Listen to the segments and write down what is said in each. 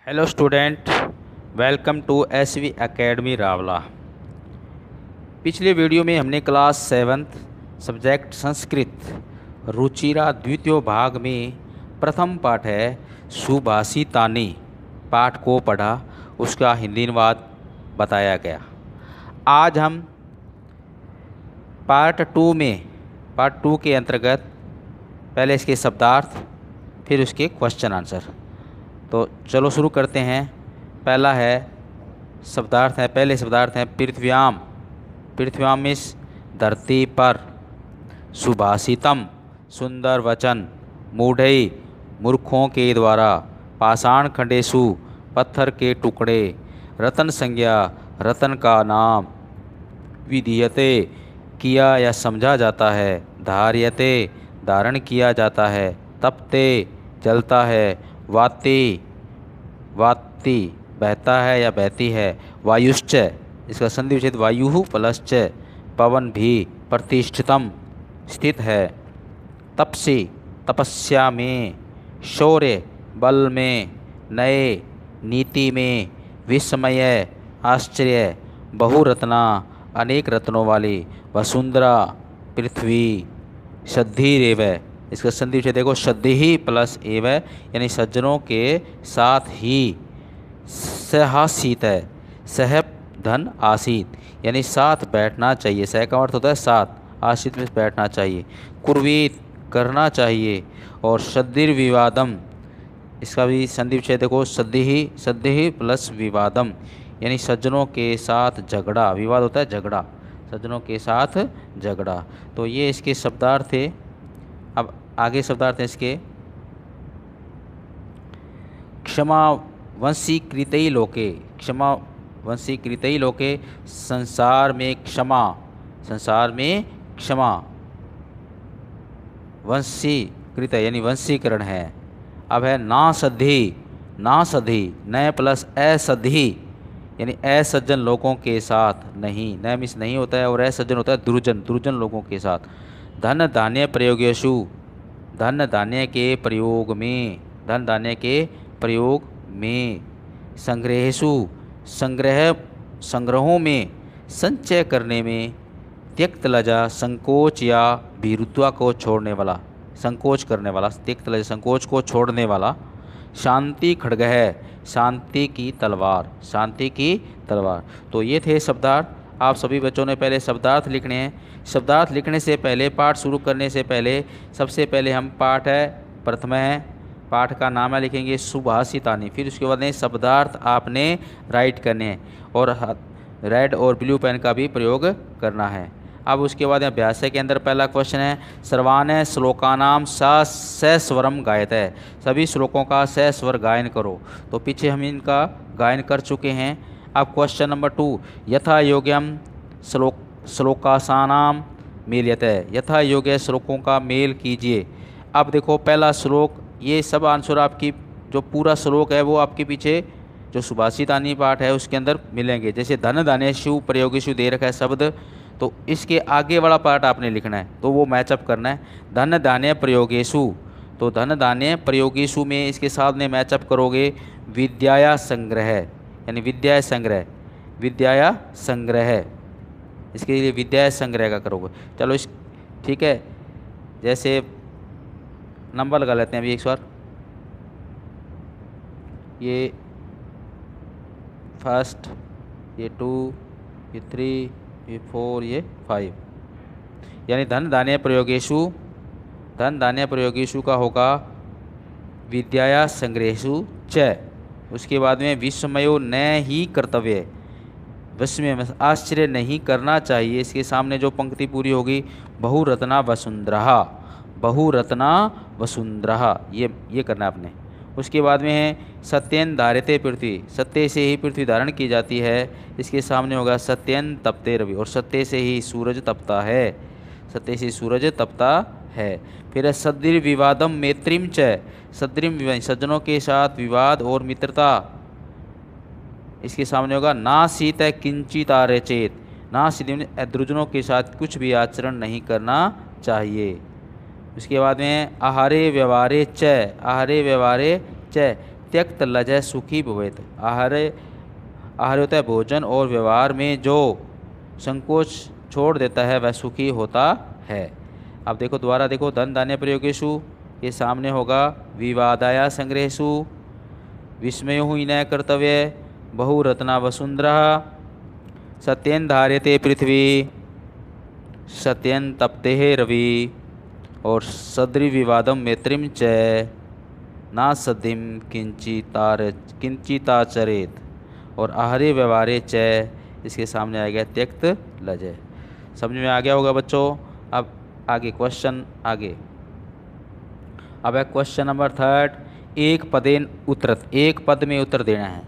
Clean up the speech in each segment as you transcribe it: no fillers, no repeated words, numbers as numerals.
Hello student, welcome to SV academy Rawla. पिछले video में हमने class 7th subject Sanskrit Ruchira द्वितीय भाग में प्रथम पाठ है सुभाषितानि पाठ को पढ़ा, उसका हिंदी अनुवाद बताया गया। आज हम पार्ट 2 के अंतर्गत पहले इसके शब्दार्थ फिर उसके क्वेश्चन आंसर। तो चलो शुरू करते हैं। पहला है शब्दार्थ है, पहले शब्दार्थ हैं पृथ्व्याम। पृथ्व्याम मीन्स धरती पर। सुभाषितम सुंदर वचन। मूढ़ई मूर्खों के द्वारा। पाषाण खंडेषु पत्थर के टुकड़े। रतन संज्ञा रतन का नाम। विधीयते किया या समझा जाता है। धार्यते धारण किया जाता है। तपते जलता है। वाति वाति बहता है या बहती है। वायुश्च इसका संधि विच्छेद वायु प्लश्च। पवन भी। प्रतिष्ठितम स्थित है। तपसी तपस्या में। शौर्य बल में। नए नीति में। विस्मय आश्चर्य। बहुरत्ना अनेक रत्नों वाली। वसुंधरा पृथ्वी। सद्धिरेव इसका संधि विच्छेद देखो सद्धिः प्लस एव यानी सज्जनों के साथ ही। सहासीत है। सह धन आसीत यानी साथ बैठना चाहिए। सह का अर्थ होता है साथ, आसीत में बैठना चाहिए। कुर्वीत करना चाहिए। और सद्धिर्विवादम इसका भी संधि विच्छेद देखो सद्धिः प्लस विवादम यानी सज्जनों के साथ झगड़ा। विवाद होता है झगड़ा, सज्जनों के साथ झगड़ा। तो ये इसके शब्दार्थ थे। अब आगे शब्दार्थ हैं इसके। क्षमा वंशीकृतै लोके। क्षमा वंशीकृतै लोके संसार में क्षमा। संसार में क्षमा वंशीकृत यानी वंशीकरण है। अब है नासद्धि। नासद्धि न प्लस असद्धि यानी असज्जन लोगों के साथ नहीं। न मिस नहीं होता है और असज्जन होता है दुर्जन, दुर्जन लोगों के साथ। धन धान्य प्रयोगेषु धन धान्य के प्रयोग में। धन धान्य के प्रयोग में। संग्रहेषु संग्रहों में। संचय करने में। त्यक्त लजा संकोच या भीरुत्वा को छोड़ने वाला, संकोच करने वाला। त्यक्त लजा संकोच को छोड़ने वाला। शांति खड्ग है शांति की तलवार। शांति की तलवार। तो ये थे शब्दार्थ। आप सभी बच्चों ने पहले शब्दार्थ लिखने हैं। शब्दार्थ लिखने से पहले, पाठ शुरू करने से पहले, सबसे पहले हम पाठ है प्रथम है, पाठ का नाम है लिखेंगे सुभाषितानि। फिर उसके बाद शब्दार्थ आपने राइट करने हैं और रेड और ब्लू पेन का भी प्रयोग करना है। अब उसके बाद अभ्यास के अंदर पहला क्वेश्चन है सर्वान श्लोकानाम सस्वरम गायत है। सभी श्लोकों का सस्वर गायन करो। तो पीछे हम इनका गायन कर चुके हैं। अब क्वेश्चन नंबर 2 यथा योग्यम श्लोकासानाम मेल्यते। यथा योग्य श्लोकों का मेल कीजिए। अब देखो पहला श्लोक, ये सब आंसर आपकी जो पूरा श्लोक है वो आपके पीछे जो सुभाषितानि पाठ है उसके अंदर मिलेंगे। जैसे धन धान्येषु प्रयोगेषु दे रखा है शब्द, तो इसके आगे वाला पार्ट आपने लिखना है, तो वो मैचअप करना है। धन धान्य प्रयोगेषु, तो धन धान्य प्रयोगेषु में इसके साथ में मैचअप करोगे विद्याया संग्रह यानी विद्या संग्रह। विद्याया संग्रह इसके लिए विद्या संग्रह का करोगे। चलो इस ठीक है, जैसे नंबर लगा लेते हैं अभी एक बार। ये फर्स्ट, ये 2, ये 3, ये 4, ये 5 यानी धन धान्य प्रयोगेषु। धन धान्य प्रयोगेषु का होगा विद्याया संग्रहेषु च। उसके बाद में विस्मयो न ही कर्तव्य। विस्मय आश्चर्य नहीं करना चाहिए। इसके सामने जो पंक्ति पूरी होगी बहुरत्ना वसुंधरा। बहुरत्ना वसुंधरा ये करना है आपने। उसके बाद में है सत्यन धार्यते पृथ्वी। सत्य से ही पृथ्वी धारण की जाती है। इसके सामने होगा सत्यन तपते रवि और सत्य से ही सूरज तपता है। सत्य से सूरज तपता है। फिर सद्धिर्विवादम मैत्रीम च। सद्धिर्विवाद सज्जनों के साथ विवाद और मित्रता। इसके सामने होगा ना शीत किंचित आर्यचेत। ना शीत दुर्जनों के साथ कुछ भी आचरण नहीं करना चाहिए। उसके बाद में आहारे व्यवहारे च। आहारे व्यवहारे च त्यक्त लजय सुखी भवेत। आहार्य आहार्य होता है भोजन, और व्यवहार में जो संकोच छोड़ देता है वह सुखी होता है। अब देखो दोबारा देखो, धन धान्य प्रयोगेषु ये सामने होगा विवादाया संग्रहेषु विस्मयो ही न कर्तव्य बहुरत्ना वसुंधरा सत्येन धार्यते पृथ्वी सत्येन तप्ते रवि और सद्रि विवादम मैत्रिम च ना सदिम किंचिताचरेत और आहार्य व्यवहारे च इसके सामने आ गया त्यक्त लजय। समझ में आ गया होगा बच्चों। अब आगे क्वेश्चन आगे। अब है क्वेश्चन नंबर 3, एक पदेन उत्तरत, एक पद में उत्तर देना है,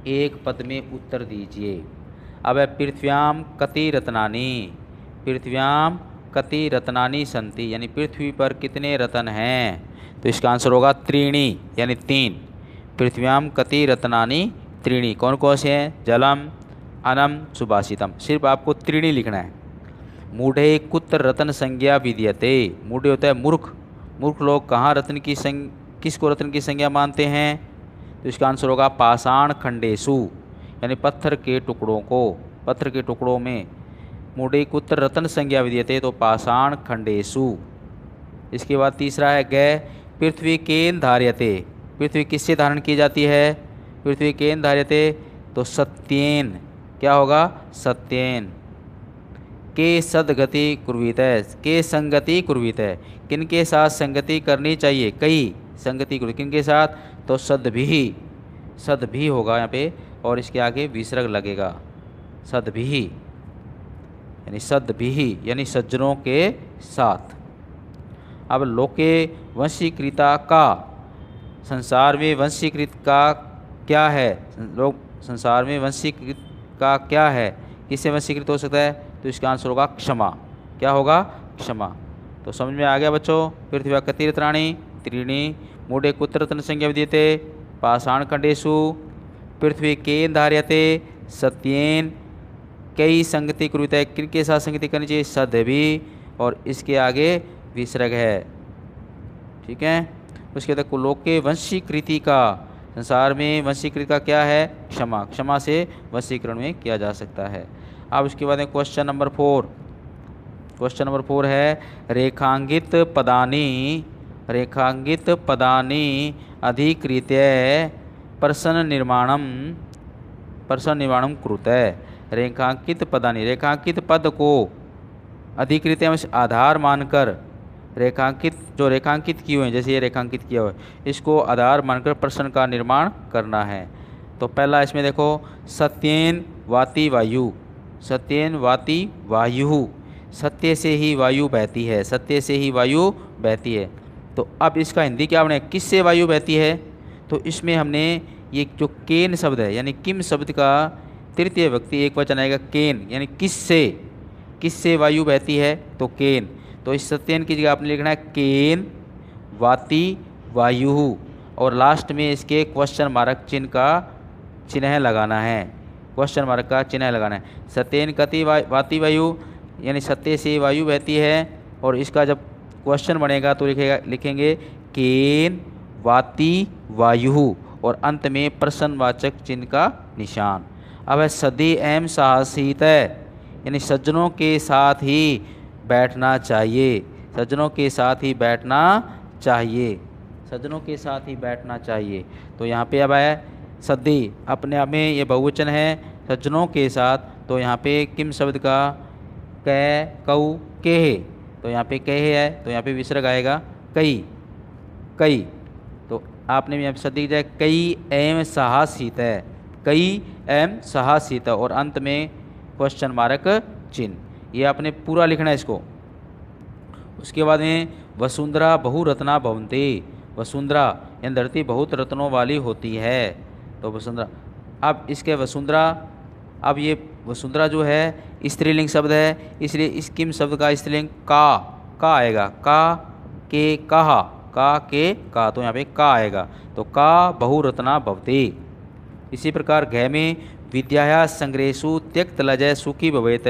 एक पद में उत्तर दीजिए। अब है पृथ्व्याम कति रत्नानि, पृथ्व्याम कति रत्नानि संति, यानी पृथ्वी पर कितने रत्न हैं। तो इसका आंसर होगा त्रीणी यानी 3। पृथ्व्याम कति रत्नानि त्रीणी, कौन कौन से हैं, जलम अनम सुभाषितम, सिर्फ आपको त्रीणी लिखना है। मूढ़े कुत्र रत्न संज्ञा विद्यते, मूढ़े होता है मूर्ख, मूर्ख लोग कहाँ रत्न की किसको रत्न की संज्ञा मानते हैं। तो इसका आंसर होगा पाषाण खंडेशु, यानी पत्थर के टुकड़ों को, पत्थर के टुकड़ों में मूढ़े कुत्र रत्न संज्ञा विद्यते, तो पाषाण खंडेशु। इसके बाद तीसरा है गय पृथ्वी केन धार्यते, पृथ्वी किससे धारण की जाती है, पृथ्वी केन धार्यते, तो सत्येन, क्या होगा सत्येन। के सदगति कुर्वीत है, के संगति कुर्वीत है, किन के साथ संगति करनी चाहिए, कई संगति किन के साथ, तो सद भी होगा यहाँ पे, और इसके आगे विसर्ग लगेगा, सद भी यानी सज्जनों के साथ। अब लोके वंशीकृता का, संसार में वंशीकृत का क्या है, लोग संसार में वंशीकृत का क्या है, किससे वंशीकृत हो सकता है। तो इसका आंसर होगा क्षमा, क्या होगा क्षमा। तो समझ में आ गया बच्चों। पृथ्वी कति रत्नानि त्रीणी, मूढ़े कुत्र रत्न संज्ञा विद्यते, पाषाण खंडेषु, पृथ्वी केन धार्यते, सत्येन, कई संगति कुर्वीत है, किनके साथ संगति करनी चाहिए, सद भी, और इसके आगे विसर्ग है, ठीक है। उसके बाद लोके वंशीकृति का, संसार में वंशीकृत का क्या है, क्षमा, क्षमा से वंशीकरण में किया जा सकता है। अब उसके बाद क्वेश्चन नंबर 4, क्वेश्चन नंबर 4 है रेखांकित पदानि अधिकृत्य प्रश्न निर्माणम कृत। रेखांकित पदानि, रेखांकित पद को अधिकृत आधार मानकर, जो रेखांकित किए हुए हैं, जैसे ये रेखांकित किया हुआ है, इसको आधार मानकर प्रश्न का निर्माण करना है। तो पहला इसमें देखो सत्येन वाति वायु, सत्येन वाति वायु, सत्य से ही वायु बहती है, सत्य से ही वायु बहती है। तो अब इसका हिंदी क्या बने, किससे वायु बहती है। तो इसमें हमने ये जो केन शब्द है, यानी किम शब्द का तृतीय व्यक्ति एक वचन आएगा केन, यानी किससे वायु बहती है, तो केन। तो इस सत्येन की जगह आपने लिखना है केन वाति वायु, और लास्ट में इसके क्वेश्चन मार्क चिन्ह का चिन्ह लगाना है, क्वेश्चन मार्क का चिन्ह लगाना है। सत्येन कति वाति वायु, यानी सत्य से वायु बहती है, और इसका जब क्वेश्चन बनेगा तो लिखेंगे केन वाति वायु, और अंत में प्रश्नवाचक चिन्ह का निशान। अब है सदी एम साहसित, यानी सज्जनों के साथ ही बैठना चाहिए, सज्जनों के साथ ही बैठना चाहिए, सज्जनों के साथ ही बैठना चाहिए। तो यहाँ पे अब है सदी, अपने आप में ये बहुवचन है, सज्जनों के साथ। तो यहाँ पे किम शब्द का कै कऊ के है, तो यहाँ पे कहे है, तो यहाँ पे विसर्ग आएगा कई। तो आपने यहाँ पे सदी जाए कई एम साहसित है, कई एम साहसित, और अंत में क्वेश्चन मार्क चिन्ह, ये आपने पूरा लिखना है इसको। उसके बाद में वसुंधरा बहुरत्ना भवन्ति, वसुंधरा यानी धरती बहुत रत्नों वाली होती है, तो वसुंधरा। अब इसके वसुंधरा, अब ये वसुंधरा जो है स्त्रीलिंग शब्द है, इसलिए इस किम शब्द का स्त्रीलिंग का आएगा, का के कहा, का के का, तो यहाँ पे का आएगा, तो का बहुरत्ना भवति। इसी प्रकार घय में विद्या संग्रहेषु त्यक्त लजय सुखी भवेत,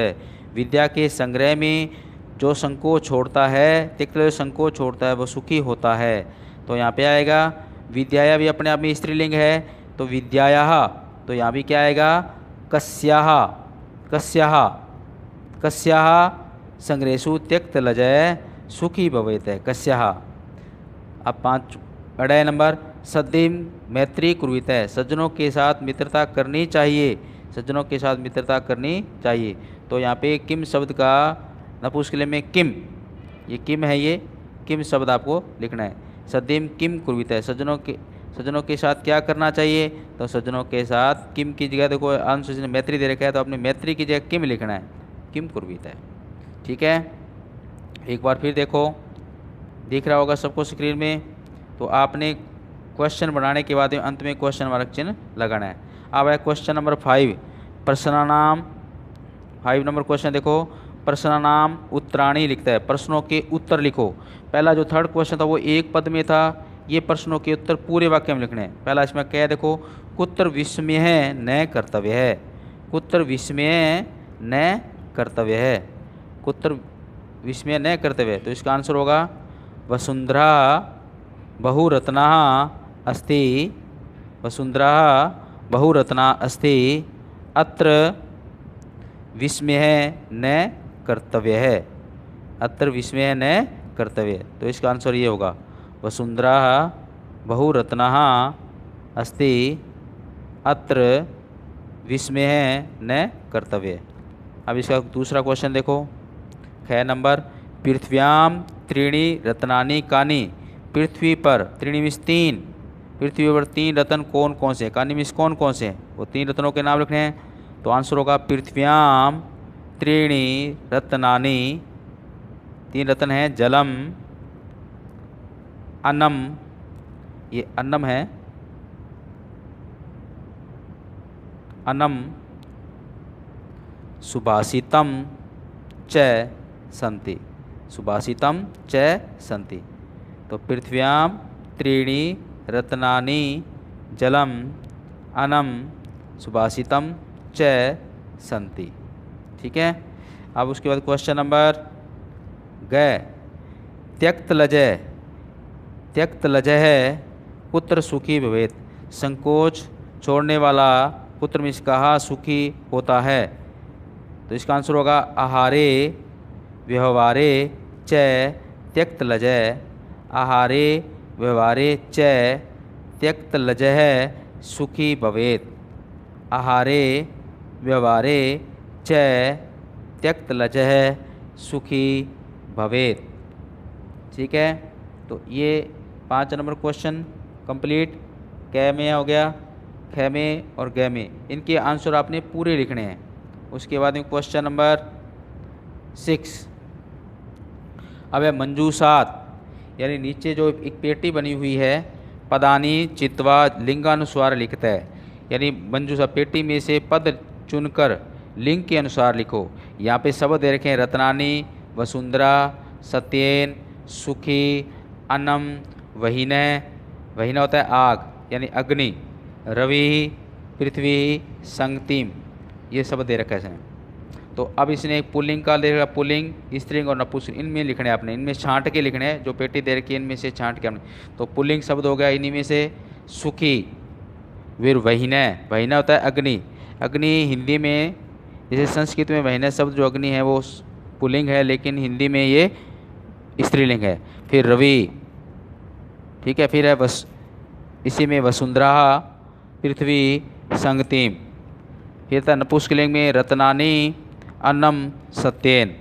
विद्या के संग्रह में जो संकोच छोड़ता है, त्यक्त लजय संकोच छोड़ता है, वो सुखी होता है। तो यहाँ पे आएगा विद्याया भी अपने आप में स्त्रीलिंग है, तो विद्यायाः, तो यहाँ भी क्या आएगा, कस्याः, कस्याः, कस्याः संग्रहेषु त्यक्त लजय सुखी भवेत् है, कस्याः। अब 5 अढ़ाई नंबर, सद्यम मैत्री कुर्वीत है, सज्जनों के साथ मित्रता करनी चाहिए, सज्जनों के साथ मित्रता करनी चाहिए। तो यहाँ पे किम शब्द का नपुंसकलिंग में किम, ये किम है, ये किम शब्द आपको लिखना है। सद्यम किम कुर्वीत है, सज्जनों के साथ क्या करना चाहिए, तो सज्जनों के साथ किम की जगह देखो अनुसूचित ने मैत्री दे रखा है, तो आपने मैत्री की जगह किम लिखना है, किम कुर्वीत है। ठीक है, एक बार फिर देखो, दिख रहा होगा सबको स्क्रीन में। तो आपने क्वेश्चन बनाने के बाद अंत में क्वेश्चन मार्क चिन्ह लगाना है। अब है क्वेश्चन नंबर 5, प्रश्नानाम। 5 नंबर क्वेश्चन देखो, प्रश्नानाम उत्तराणी लिखता है, प्रश्नों के उत्तर लिखो। पहला जो थर्ड क्वेश्चन था वो एक पद में था, ये प्रश्नों के उत्तर पूरे वाक्य में लिखने हैं। पहला इसमें क्या है देखो, कुत्र विस्मय है न कर्तव्य है, कुत्र विस्मय न कर्तव्य है, कुत्र विस्मय न कर्तव्य है। तो इसका आंसर होगा वसुंधरा बहुरत्ना अस्ति, वसुंधरा बहुरत्ना अस्ति अत्र विस्मय न कर्तव्य है, अत्र विस्मय न कर्तव्य। तो इसका आंसर ये होगा वसुंधरा बहुरत्ना अस्ति अत्र विस्मय न कर्तव्य। अब इसका दूसरा क्वेश्चन देखो, 6 नंबर, पृथ्व्याम त्रीणि रत्नानि कानि, पृथ्वी पर, त्रीणि मीन्स 3, पृथ्वी पर 3 रत्न कौन कौन से हैं, कानि मीन्स कौन कौन से हैं, वो 3 रत्नों के नाम लिखने हैं। तो आंसर होगा पृथ्व्याम त्रीणि रत्नानि, 3 रत्न हैं, जलम, अन्नम, ये अन्नम है, अन्नम, सुभाषितम च सन्ति, सुभाषितम च सन्ति। तो पृथ्व्याम त्रीणि रत्नानि जलम अन्नम सुभाषितम च सन्ति। ठीक है, अब उसके बाद क्वेश्चन नंबर गए, त्यक्त लजय, त्यक्त लजय है पुत्र सुखी भवेत्, संकोच छोड़ने वाला पुत्र में कहा सुखी होता है। तो इसका आंसर होगा आहारे व्यवहारे च त्यक्त लजय, आहारे व्यवहारे च त्यक्त लजय सुखी भवेत्, आहारे व्यवहारे च त्यक्त लजय सुखी भवेत्। ठीक है, तो ये 5 नंबर क्वेश्चन कंप्लीट। कै में हो गया, ख में और ग में, इनके आंसर आपने पूरे लिखने हैं। उसके बाद में क्वेश्चन नंबर 6, अब है मंजूसात, यानी नीचे जो एक पेटी बनी हुई है, पदानी चित्वा लिंगानुसार लिखता है, यानी मंजूसा पेटी में से पद चुनकर लिंग के अनुसार लिखो। यहाँ पे शब्द दे रखे हैं, रत्नानी, वसुंधरा, सत्येन, सुखी, अन्नम, वहीनय, वहीना होता है आग यानी अग्नि, रवि, पृथ्वी, संगतिम, ये सब दे रखा है इसने। तो अब इसने एक पुल्लिंग का दे रखा, पुल्लिंग, स्त्रीलिंग और नपुंसकलिंग, इनमें लिखने आपने, इनमें छांट के लिखने हैं, जो पेटी दे रखी है इनमें से छांट के आपने। तो पुल्लिंग शब्द हो गया इन्हीं में से सुखी, फिर वहीनय, वहीना होता है अग्नि, अग्नि हिंदी में, जैसे संस्कृत में वहीनय शब्द जो अग्नि है वो पुल्लिंग है, लेकिन हिंदी में ये स्त्रीलिंग है। फिर रवि, ठीक है, फिर है इसी में वसुंधरा, पृथ्वी, संगतिम, फिर था नपुंसकलिंग में रत्नानी, अन्नम, सत्येन।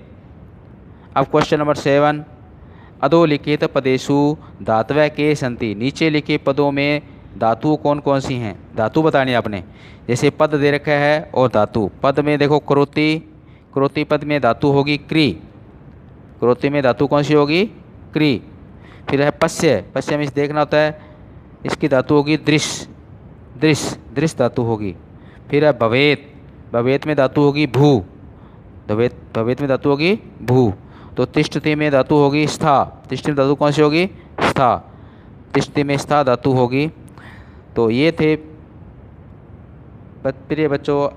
अब क्वेश्चन नंबर 7, अधोलिखित पदेषु धातवः के सन्ति, नीचे लिखे पदों में धातु कौन कौन सी हैं, धातु बतानी है आपने। जैसे पद दे रखा है और धातु, पद में देखो करोति, करोति पद में धातु होगी क्री, करोति में धातु कौन सी होगी, क्री। फिर है पश्य, पश्य में देखना होता है, इसकी धातु होगी दृश्य, दृश्य, दृश्य धातु होगी। फिर है भवेत, भवेत में धातु होगी भू, भवेत, भवेत में धातु होगी भू। तो तिष्ठति में धातु होगी स्था, तिष्ठति में धातु कौन सी होगी, स्था, तिष्ठति में स्था धातु होगी। तो ये थे प्रिय बच्चों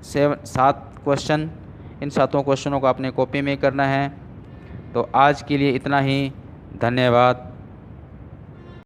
7 क्वेश्चन, इन 7 क्वेश्चनों को आपने कॉपी में करना है। तो आज के लिए इतना ही, धन्यवाद।